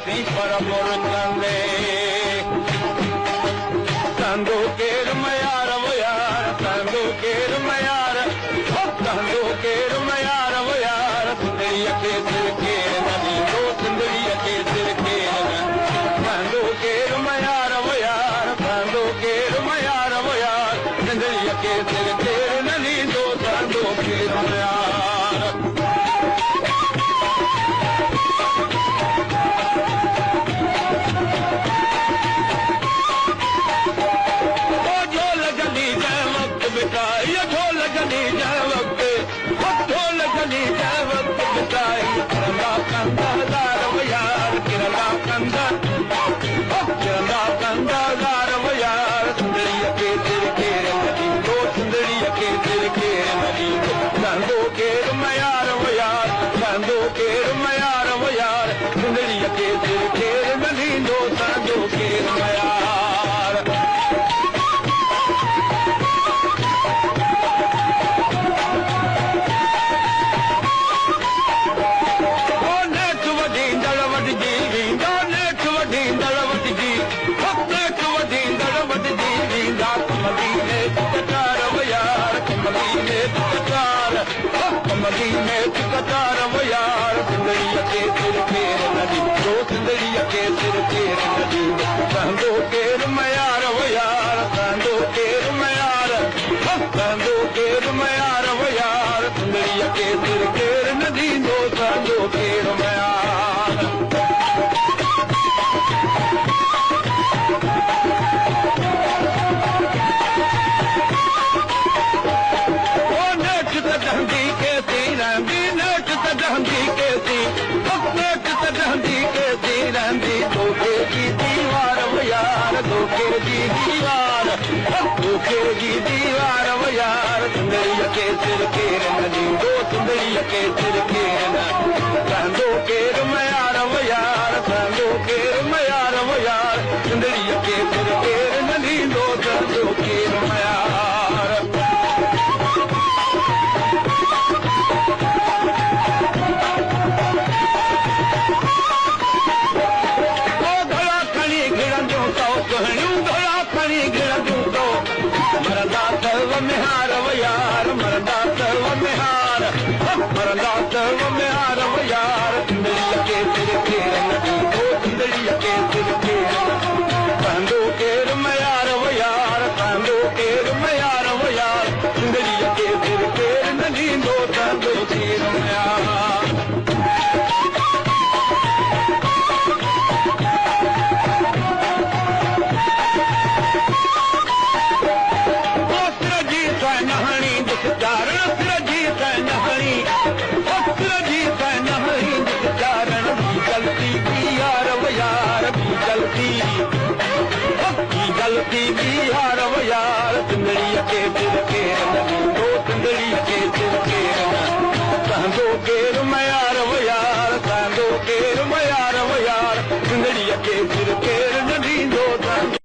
थी पर मुर्गंदे तंदो केर मयार वो यार तंदो केर मयार तंदो केर मयार वो यार सुंदरी के सिर केर नदी दो सुंदरी के सिर केर तंदो केर मयार वो यार तंदो केर मयार वो यार सुंदरी के सिर केर नदी दो तंदो केर मयार दीवार वो यार सुंदरी के सिर केर नदी दो सुंदरी के सिर केर तंदो केर मयार वो यार तंदो केर मयार वो यार सुंदरी के सिर केर नदी दो तंदो केर मयार ओ धड़ा खणी घिड़ंदो तो कहणियूं धड़ा खणी घिड़ंदो तो मरदा सर्व मिहार वो यार मरदा सर्व मिहार मरदा सर्व मिहार वो यार सुंदरी के सिर केर नदी दो सुंदरी के सिर केर तंदो केर मयार वो यार तंदो केर मयार वो यार सुंदरी के सिर केर नदी दो तंदो केर मयार गलती बिहार वो यार सुंदरी के सिर केर नदी दो सुंदरी के सिर केर तंदो केर मयार वो यार तंदो केर मयार वो यार सुंदरी के सिर केर